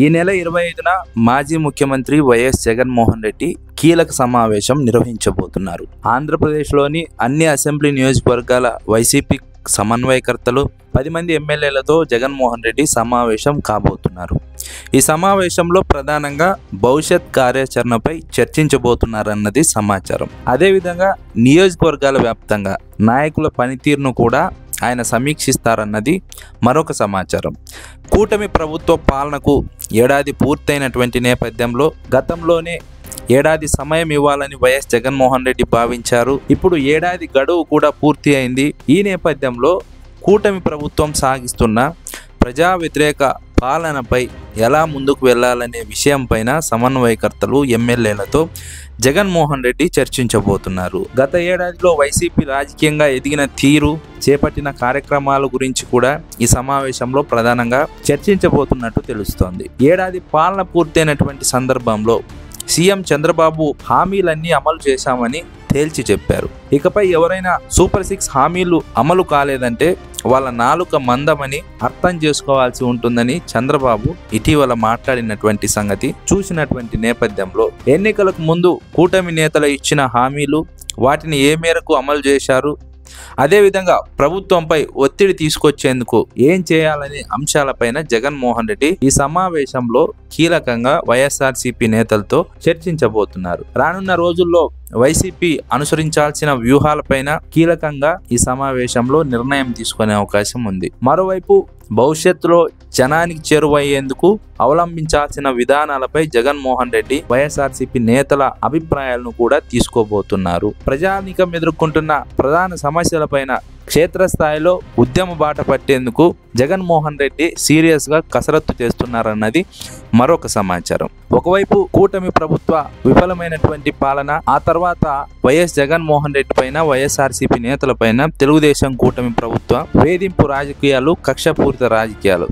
ఈ నెల 25న మాజీ ముఖ్యమంత్రి వైఎస్ జగన్మోహన్ రెడ్డి కీలక సమావేశం నిర్వహించబోతున్నారు. ఆంధ్రప్రదేశ్లోని అన్ని అసెంబ్లీ నియోజకవర్గాల వైసీపీ సమన్వయకర్తలు 10 మంది ఎమ్మెల్యేలతో జగన్మోహన్ రెడ్డి సమావేశం కాబోతున్నారు. ఈ సమావేశంలో ప్రధానంగా భవిష్యత్ కార్యాచరణపై చర్చించబోతున్నారన్నది సమాచారం. అదేవిధంగా నియోజకవర్గాల వ్యాప్తంగా నాయకుల పనితీరును కూడా ఆయన సమీక్షిస్తారన్నది మరొక సమాచారం. కూటమి ప్రభుత్వ పాలనకు ఏడాది పూర్తయినటువంటి నేపథ్యంలో గతంలోనే ఏడాది సమయం ఇవ్వాలని వైఎస్ జగన్మోహన్ రెడ్డి భావించారు. ఇప్పుడు ఏడాది గడువు కూడా పూర్తి అయింది. ఈ నేపథ్యంలో కూటమి ప్రభుత్వం సాగిస్తున్న ప్రజా వ్యతిరేక పాలనపై ఎలా ముందుకు వెళ్లాలనే విషయంపైన సమన్వయకర్తలు ఎమ్మెల్యేలతో జగన్మోహన్ రెడ్డి చర్చించబోతున్నారు. గత ఏడాదిలో వైసీపీ రాజకీయంగా ఎదిగిన తీరు, చేపట్టిన కార్యక్రమాల గురించి కూడా ఈ సమావేశంలో ప్రధానంగా చర్చించబోతున్నట్టు తెలుస్తోంది. ఏడాది పాలన పూర్తయినటువంటి సందర్భంలో సీఎం చంద్రబాబు హామీలన్నీ అమలు చేశామని తేల్చి చెప్పారు. ఇకపై ఎవరైనా సూపర్ 6 హామీలు అమలు కాలేదంటే వాళ్ళ నాలుక మందమని అర్థం చేసుకోవాల్సి ఉంటుందని చంద్రబాబు ఇటీవల మాట్లాడినటువంటి సంగతి చూసినటువంటి నేపథ్యంలో ఎన్నికలకు ముందు కూటమి నేతలు ఇచ్చిన హామీలు, వాటిని ఏ మేరకు అమలు చేశారు, అదేవిధంగా ప్రభుత్వంపై ఒత్తిడి తీసుకొచ్చేందుకు ఏం చేయాలనే అంశాలపైన జగన్మోహన్ రెడ్డి ఈ సమావేశంలో కీలకంగా వైఎస్ఆర్సీపీ నేతలతో చర్చించబోతున్నారు. రానున్న రోజుల్లో వైసీపీ అనుసరించాల్సిన వ్యూహాలపైన కీలకంగా ఈ సమావేశంలో నిర్ణయం తీసుకునే అవకాశం ఉంది. మరోవైపు భవిష్యత్తులో జనానికి చేరువయ్యేందుకు అవలంబించాల్సిన విధానాలపై జగన్మోహన్ రెడ్డి వైఎస్ఆర్సీపీ నేతల అభిప్రాయాలను కూడా తీసుకోబోతున్నారు. ప్రజానీకం ఎదుర్కొంటున్న ప్రధాన సమస్యలపైన క్షేత్రస్థాయిలో ఉద్యమ బాట పట్టేందుకు జగన్మోహన్ రెడ్డి సీరియస్ గా కసరత్తు చేస్తున్నారన్నది మరొక సమాచారం. ఒకవైపు కూటమి ప్రభుత్వ విఫలమైనటువంటి పాలన, ఆ తర్వాత వైఎస్ జగన్మోహన్ రెడ్డి పైన, వైఎస్ఆర్సీపీ నేతల పైన తెలుగుదేశం కూటమి ప్రభుత్వ వేధింపు రాజకీయాలు, కక్షపూరిత రాజకీయాలు,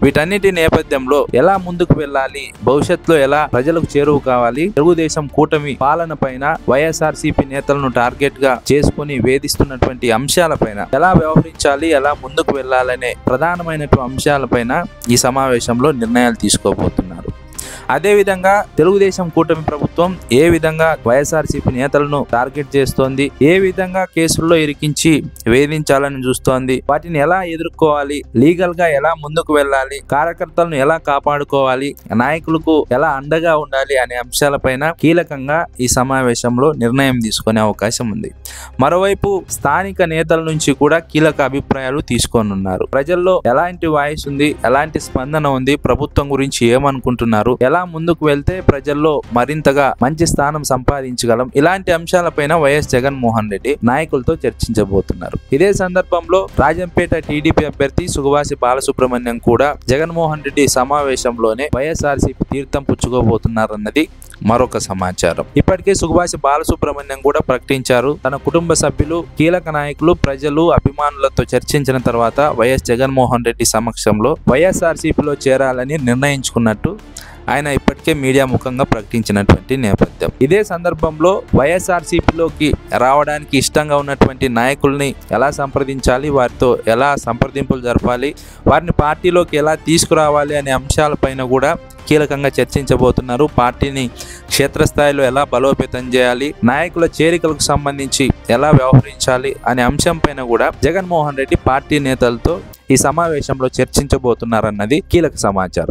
వీటన్నిటి నేపథ్యంలో ఎలా ముందుకు వెళ్ళాలి, భవిష్యత్తులో ఎలా ప్రజలకు చేరువ కావాలి, తెలుగుదేశం కూటమి పాలన పైన వైఎస్ఆర్సీపీ నేతలను టార్గెట్ గా చేసుకుని వేధిస్తున్నటువంటి అంశాలపైన ఎలా వ్యవహరించాలి, ఎలా ముందుకు వెళ్ళాలనే ప్రధానమైనటువంటి అంశాలపైన ఈ సమావేశంలో నిర్ణయాలు తీసుకోబోతున్నారు. అదేవిధంగా తెలుగుదేశం కూటమి ప్రభుత్వం ఏ విధంగా వైఎస్ఆర్సీపీ నేతలను టార్గెట్ చేస్తోంది, ఏ విధంగా కేసుల్లో ఇరికించి వేధించాలని చూస్తోంది, వాటిని ఎలా ఎదుర్కోవాలి, లీగల్ గా ఎలా ముందుకు వెళ్ళాలి, కార్యకర్తలను ఎలా కాపాడుకోవాలి, నాయకులకు ఎలా అండగా ఉండాలి అనే అంశాలపైన కీలకంగా ఈ సమావేశంలో నిర్ణయం తీసుకునే అవకాశం ఉంది. మరోవైపు స్థానిక నేతల నుంచి కూడా కీలక అభిప్రాయాలు తీసుకోనున్నారు. ప్రజల్లో ఎలాంటి వాయిస్ ఉంది, ఎలాంటి స్పందన ఉంది, ప్రభుత్వం గురించి ఏమనుకుంటున్నారు, ఎలా ముందుకు వెళ్తే ప్రజల్లో మరింతగా మంచి స్థానం సంపాదించగలం, ఇలాంటి అంశాలపైన వైఎస్ జగన్మోహన్ రెడ్డి నాయకులతో చర్చించబోతున్నారు. ఇదే సందర్భంలో రాజంపేట టీడీపీ అభ్యర్థి సుగవాసి బాలసుబ్రహ్మణ్యం కూడా జగన్మోహన్ రెడ్డి సమావేశంలోనే వైఎస్ఆర్సీపీ తీర్థం పుచ్చుకోబోతున్నారన్నది మరొక సమాచారం. ఇప్పటికే సుగవాసి బాలసుబ్రహ్మణ్యం కూడా ప్రకటించారు, తన కుటుంబ సభ్యులు, కీలక నాయకులు, ప్రజలు, అభిమానులతో చర్చించిన తర్వాత వైఎస్ జగన్మోహన్ రెడ్డి సమక్షంలో వైఎస్ఆర్సీపీలో చేరాలని నిర్ణయించుకున్నట్టు ఆయన ఇప్పటికే మీడియా ముఖంగా ప్రకటించినటువంటి నేపథ్యం. ఇదే సందర్భంలో వైఎస్ఆర్సీపీలోకి రావడానికి ఇష్టంగా ఉన్నటువంటి నాయకుల్ని ఎలా సంప్రదించాలి, వారితో ఎలా సంప్రదింపులు జరపాలి, వారిని పార్టీలోకి ఎలా తీసుకురావాలి అనే అంశాలపైన కూడా కీలకంగా చర్చించబోతున్నారు. పార్టీని క్షేత్రస్థాయిలో ఎలా బలోపేతం చేయాలి, నాయకుల చేరికలకు సంబంధించి ఎలా వ్యవహరించాలి అనే అంశంపైన కూడా జగన్మోహన్ రెడ్డి పార్టీ నేతలతో ఈ సమావేశంలో చర్చించబోతున్నారన్నది కీలక సమాచారం.